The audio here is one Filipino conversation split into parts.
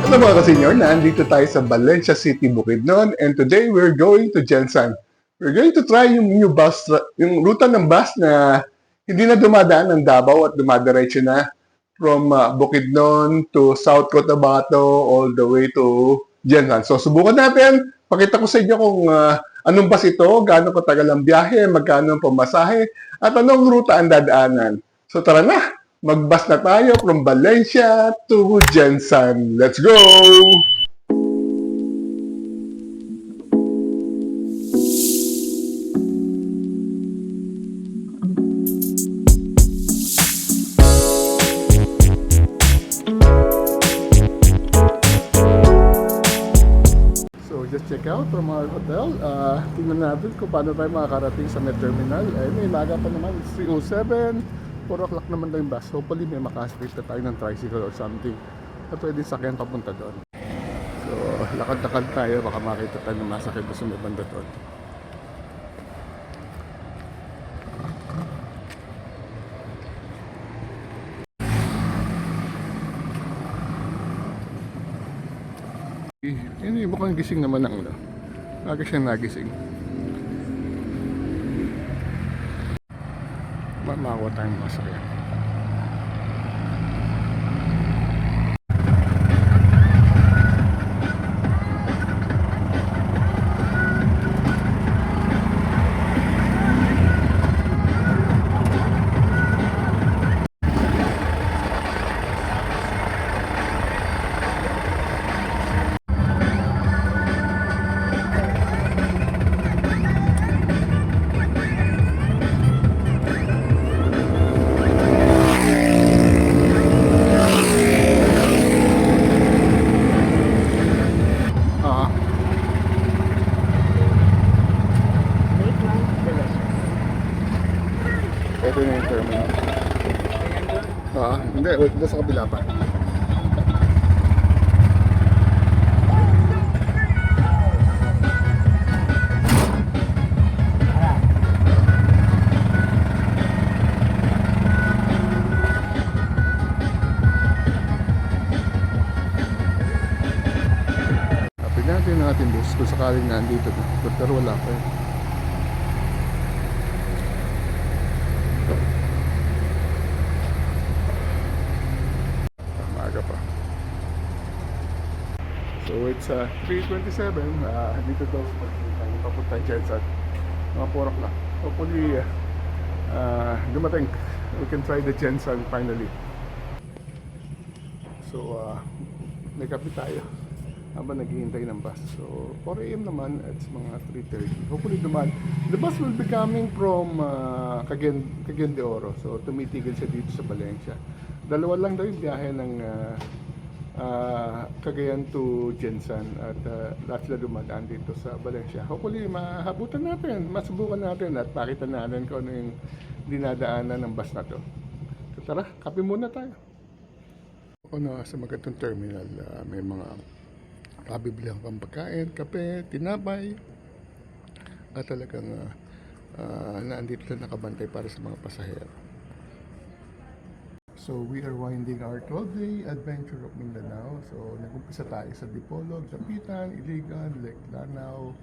Hello mga kasenyor, nandito tayo sa Valencia City, Bukidnon, and today we're going to Jensan. We're going to try yung new bus, yung ruta ng bus na hindi na dumadaan ng Davao at dumadiretso na from Bukidnon to South Cotabato all the way to Jensan. So subukan natin, pakita ko sa inyo kung anong bus ito, gaano katagal ang biyahe, magkano ang pamasahe, at anong ruta ang dadaanan. So tara na! Mag-bus na tayo from Valencia to Jensan. Let's go! So just check out from our hotel. Tingnan natin kung paano tayo makakarating sa Met Terminal. May laga pa naman. It's 3:07. 4 o'clock naman daw yung bus. Hopefully may makaspace na tayo ng tricycle or something at pwede sakyan papunta doon. So lakad-lakad tayo, baka makita tayo ng masakit sa may banda doon. Yun, mukhang gising naman ang lagi siyang nagising. Makakuha tayong masakyan. Ito na yung terminal. Hindi, doon sa kabila pa. Napin natin bus kung sakaling nandito na. Pero wala pa eh. So it's 3:27, dito daw tayo papunta Jensan, mga 4 o'clock. Hopefully dumating, we can try the Jensan finally. So may kape tayo habang naghihintay ng bus. So 4 AM naman, it's mga 3:30. Hopefully dumaan. The bus will be coming from Cagayan de Oro, so tumitigil siya dito sa Valencia. Dalawa lang daw yung biyahe ng Cagayan to Jensan at lahat sila dumadaan dito sa Valencia. Hopefully mahabutan natin, masubukan natin at makita natin kung ano yung dinadaanan ng bus na to. So tara, kape muna tayo. Sa magandang terminal, may mga pabibilihan kang pagkain, kape, tinapay at talagang naandito lang nakabantay para sa mga pasahero. So we are winding our 12-day adventure of Mindanao. So nag-umpisa tayo sa Dipolog, Dapitan, Iligan, Lake Lanao,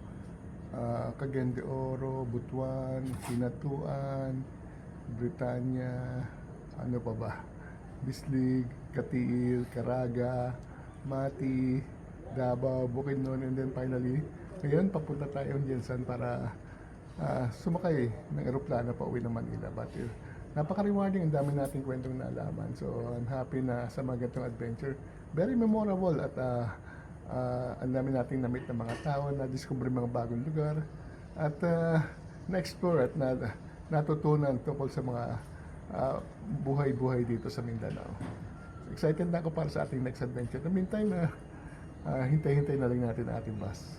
Cagayan de Oro, Butuan, Hinatuan, Britannia, ano pa ba? Bislig, Katiil, Caraga, Mati, Davao, Bukidnon, and then finally, ngayon papunta tayo ng Jensan para sumakay ng eroplano pa uwi ng Manila. But napaka-rewarding, ang dami nating kwentong naalaman. So I'm happy na sa mga ganitong adventure. Very memorable at ang dami nating na-meet ng mga tao, na-discover mga bagong lugar at na-explore at natutunan tungkol sa mga buhay-buhay dito sa Mindanao. So, excited na ako para sa ating next adventure. In the meantime, hintay-hintay na lang natin ang ating bus.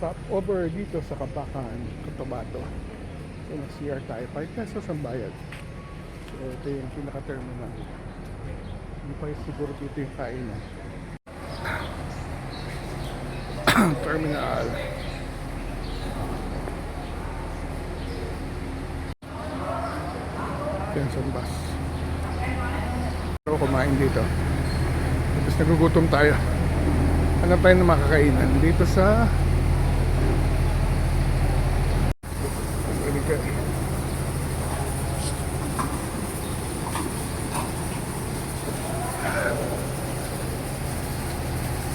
stop over dito sa Kabakan, Cotabato. So nag-CR tayo, 5 pesos ang bayad. So ito yung pinaka-terminal. Hindi pa siguro dito yung kainan. Terminal. Quezon Bus. So kumain dito. Tapos nagugutom tayo. Hanap tayo ng makakainan dito sa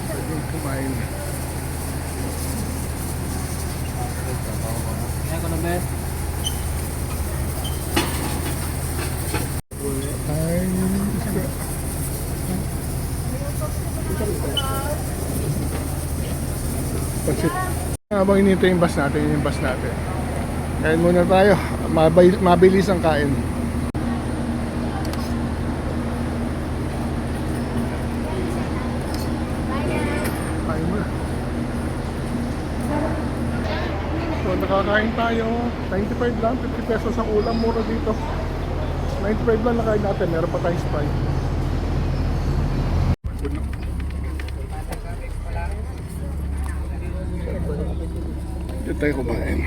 pwedeng kumain. Ay, pansit. Habang inintay yung bus natin, kain muna tayo. Mabilis ang kain. Kain muna. So nakakain tayo. 95 lang, 50 pesos ang ulam, mura dito. 95 lang nakain natin, meron pa tayong Sprite. Dito tayo kumain.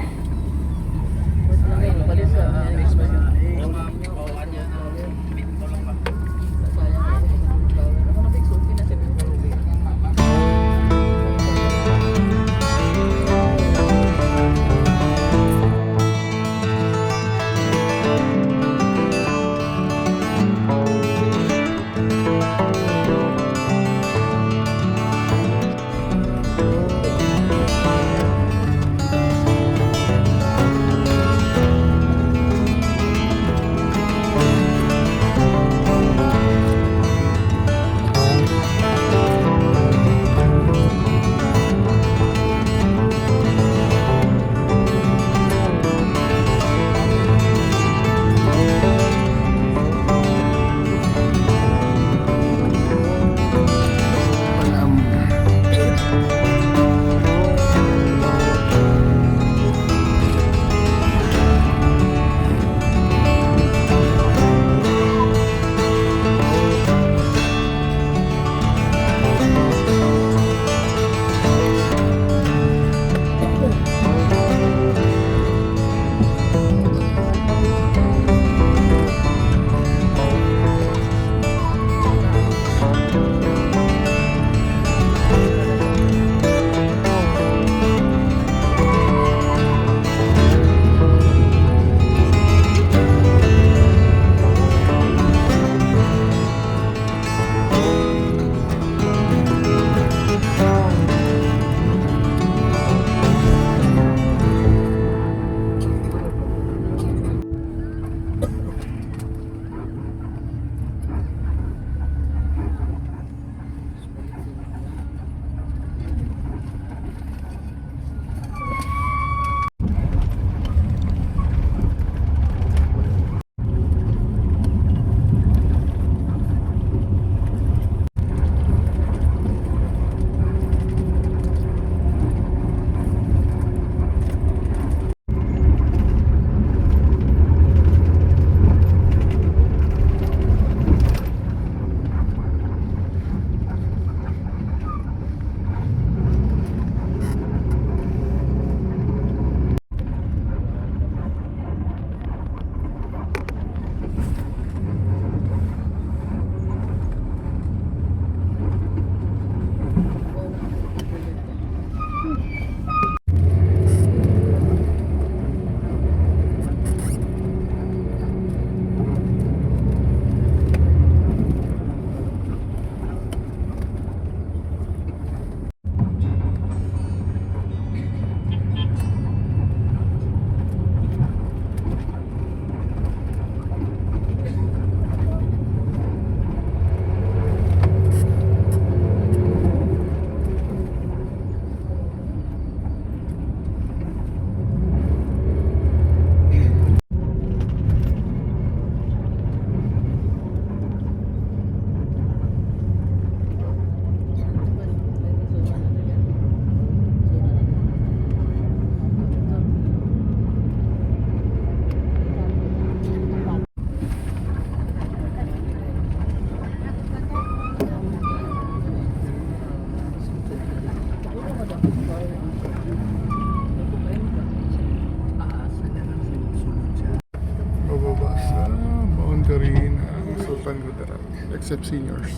open literal, except seniors.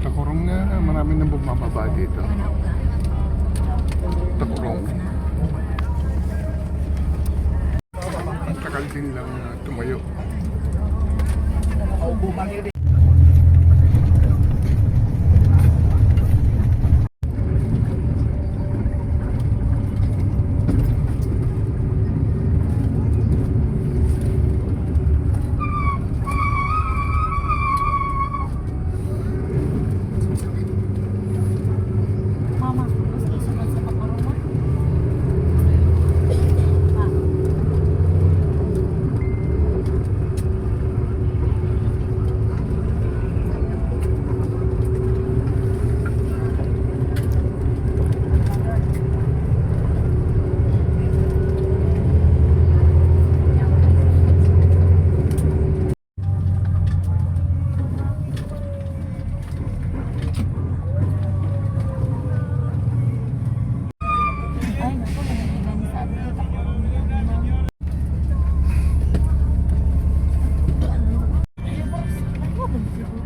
Takurong na, marami nang bumababa dito. Takurong. Ang tagal din lang tumayo. Mama, gusto isukat sa paparoma? Ay, naku, nagigani sa atin. Paparoma na naman. Ako, siguro.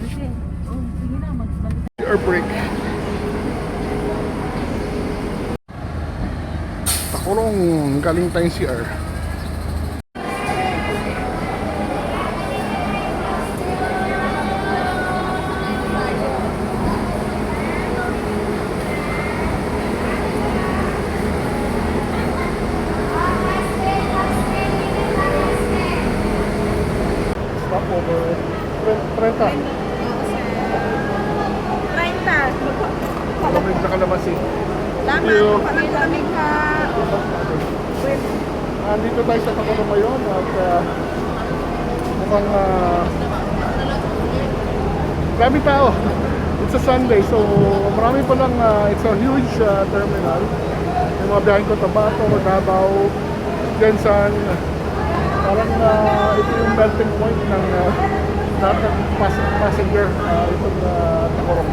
Sige. Oh, sige na, magbalik. Air brake. Takurong, galing tayong CR. Stop over 30. 30. Malamig na kalabasi. Salamat Thank you. po kami namin ka. Andito tayo sa Takurong ngayon at mukhang marami tao. It's a Sunday, so marami pa lang, it's a huge terminal. May mga biyaheng Cotabato, Davao, Jensan. Parang ito yung melting point ng lahat ng passenger itong Takurong.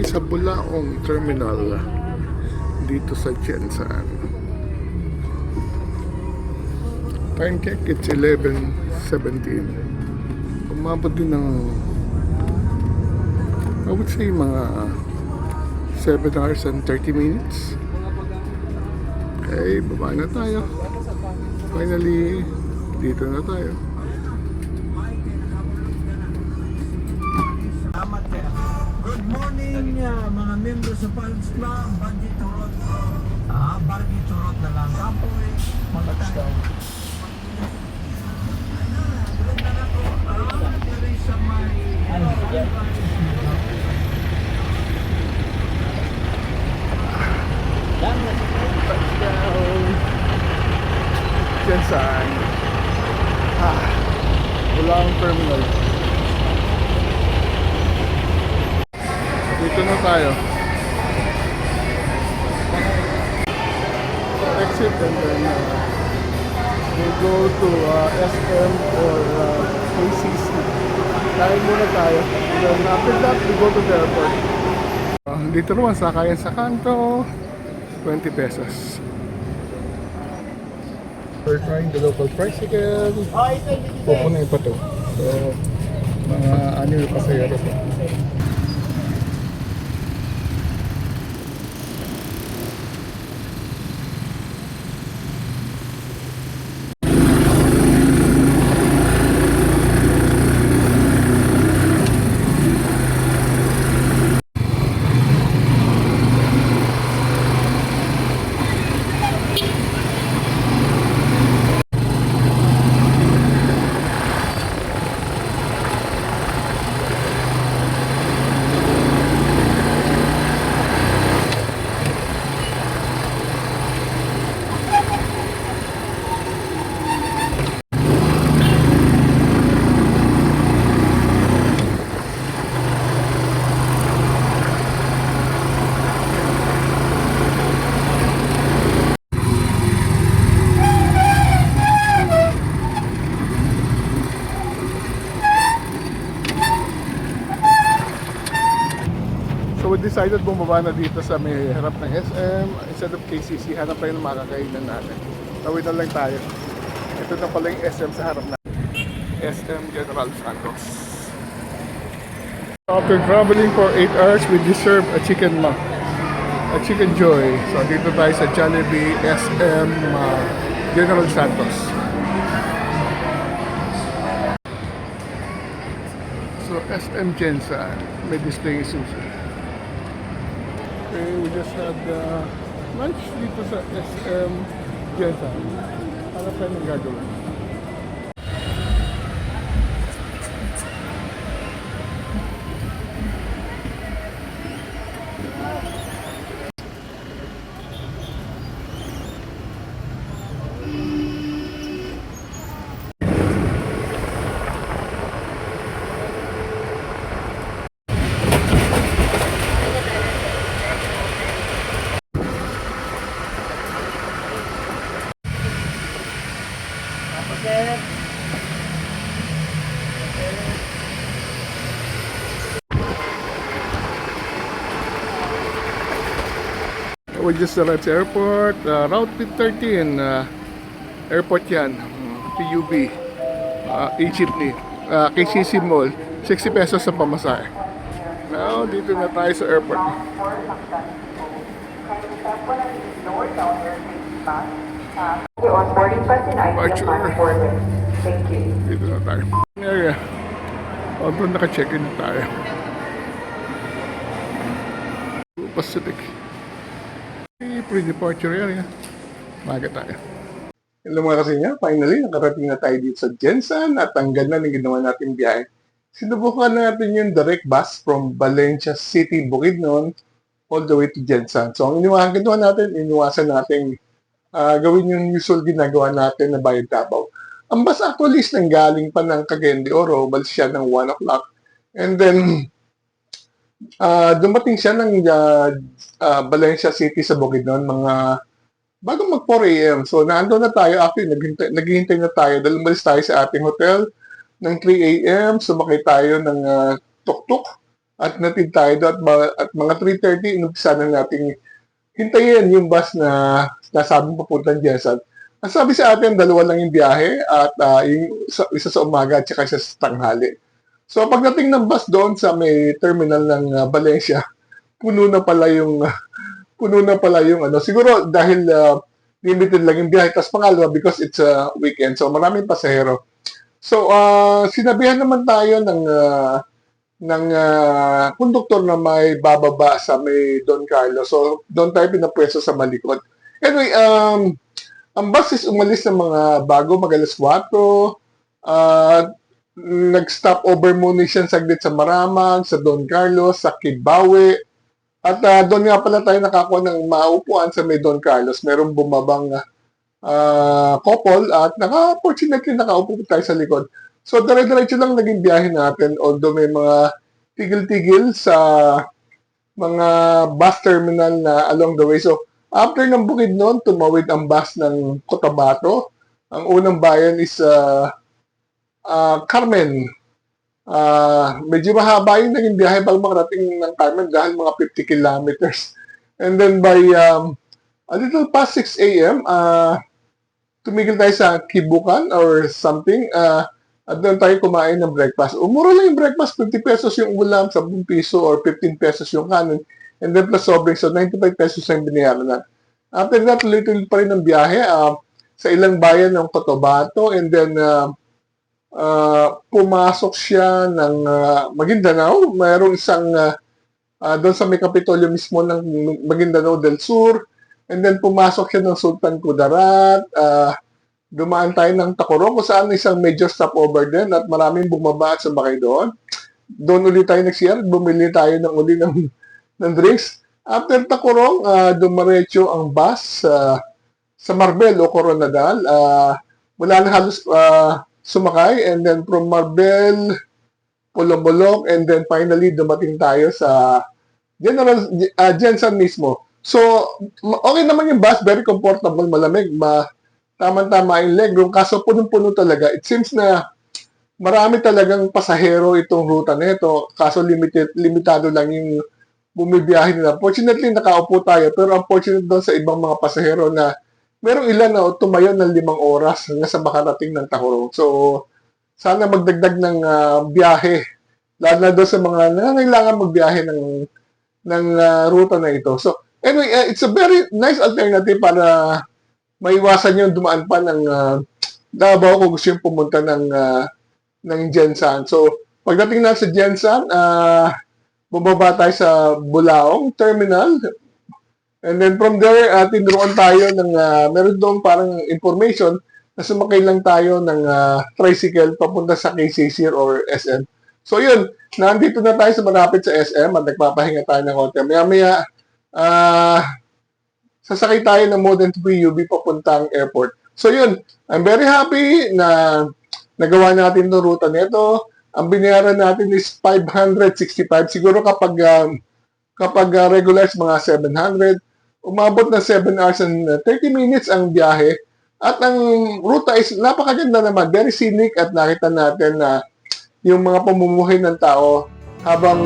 tayo sa Bulaong Terminal dito sa Jensan. Time check, it's 11:17. Umabot din ng I would say mga 7 hours and 30 minutes. Okay, baba na tayo. Finally, dito na tayo. Good morning mga membro sa Pulse Club, Barangay Turot. Barangay Turot na lang. Kapoy, touchdown. Jensan. Bulaong Terminal. Dito na tayo. Exit and then we'll go to SM or KCC. Kain muna tayo. Then after that, we go to the airport. Dito naman, sakayan sa kanto. 20 pesos. We're trying the local tricycle. Pupunin pa to. So, mga anil pasayero to. So we decided bumaba na dito sa may harap ng SM. Instead of KCC, hanap tayo ng makakainan natin. Tawid na lang tayo. Ito na pala yung SM sa harap natin. SM General Santos. After traveling for 8 hours, we deserve a chicken joy. So dito tayo sa Jollibee SM General Santos. So SM Jensan, may display sushi. Okay, we just had lunch dito sa SM Jensan. Ano pa yung gagawin? We just arrived sa airport, Route 13, airport yan, PUB, e-jeepney, KCC Mall, 60 pesos sa pamasahe. Now, dito na tayo sa airport. On boarding bus and Departure. Thank you. Dito na tayo. Area. Although naka-check-in na tayo. Pacific. Pre-departure area. Maga tayo. Hello mga kasinya, finally nakarating na tayo dito sa Jensan at ang ganda ng ginawa natin biyahe. Sinubukan natin yung direct bus from Valencia City, Bukidnon all the way to Jensan. So ang ginawa natin, iniwasan natin gawin yung usual ginagawa natin na bayad Davao. Ang bus actually is nanggaling pa ng Cagayan de Oro, balis siya ng 1 o'clock. And then dumating siya ng Valencia City sa Bukidnon mga bago mag 4 a.m. So naandun na tayo, actually naghihintay na tayo dahil umalis tayo sa ating hotel ng 3 a.m. Sumakay tayo ng tuk-tuk at natid tayo doon at mga 3:30 inumpisa na nating hintayin yung bus na nasabing papuntang Jensen. Ang sabi sa atin, 2 lang yung biyahe at isa sa umaga at saka isa sa tanghali. So pagdating ng bus doon sa may terminal ng Valencia, puno na pala yung siguro dahil limited lang yung biyahe. Tapos pangalawa, because it's a weekend, so maraming pasahero. So sinabihan naman tayo ng konduktor na may bababa sa may Don Carlos. So doon tayo pinapwesto sa malikot. Anyway, ang bus is umalis ng mga bago mag-alas 4. Nag-stop over muna siya saglit sa Maramag, sa Don Carlos, sa Kibawe. At doon nga pala tayo nakakuha ng maupuan sa may Don Carlos. Merong bumabang couple at fortunately nakaupo tayo sa likod. So dire-diretso lang naging biyahe natin, although may mga tigil-tigil sa mga bus terminal na along the way. So after ng Bukidnon, tumawid ang bus ng Cotabato. Ang unang bayan is Carmen. Medyo mahaba yung naging biyahe bago makarating ng Carmen dahil mga 50 kilometers. And then by a little past 6 a.m., tumigil tayo sa Kibukan or something. At doon tayo kumain ng breakfast. Umura lang yung breakfast, 50 pesos yung ulam, 10 piso or 15 pesos yung kanin. And then plus sobrang, so 95 pesos ang binayaran na. After that, tuloy-tuloy pa rin ang biyahe sa ilang bayan ng Cotabato. And then pumasok siya ng Maguindanao. Mayroong isang doon sa may Kapitolyo mismo ng Maguindanao del Sur. And then pumasok siya ng Sultan Kudarat. Dumaan tayo ng Tacurong kung saan isang major stopover din at maraming bumaba at sumakay doon. Doon ulit tayo nag-CR, bumili tayo ng uli ng drinks. After Tacurong, dumaretso ang bus sa Marbel o Coronadal. Wala na halos sumakay, and then from Marbel, Pulombolok, and then finally dumating tayo sa Jensen mismo. So, okay naman yung bus, very comfortable, malamig, tama-tama yung legroom, kaso punong-puno talaga. It seems na marami talagang pasahero itong ruta nito, kaso limitado lang yung bumibiyahe nila. Fortunately, nakaupo tayo, pero unfortunate doon sa ibang mga pasahero na merong ilan na tumayo ng 5 oras hanggang sa makarating ng Tacurong. So, sana magdagdag ng biyahe, lalo na doon sa mga nangangailangan magbiyahe ng ruta na ito. So, anyway, it's a very nice alternative para maiwasan yung dumaan pa ng Davao kung gusto yung pumunta ng Jensen. So, pagdating na sa Jensen, bumaba tayo sa Bulaong Terminal. And then from there, tinuruan tayo ng, meron doon parang information na sumakay lang tayo ng tricycle papunta sa KCC or SM. So yun, nandito na tayo sa malapit sa SM at nagpapahinga tayo ng konti. Maya-maya, sasakay tayo ng Modern 3 UB papuntang airport. So yun, I'm very happy na nagawa natin itong ruta nito. Ang binayaran natin is 565. Siguro kapag regular is mga 700. Umabot na 7 hours and 30 minutes ang biyahe. At ang ruta is napakaganda naman. Very scenic at nakita natin na yung mga pamumuhay ng tao habang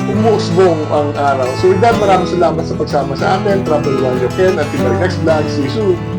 umuusbong ang araw. So with that, maraming salamat sa pagsama sa atin. Travel while you can. Until our next vlog. See you soon.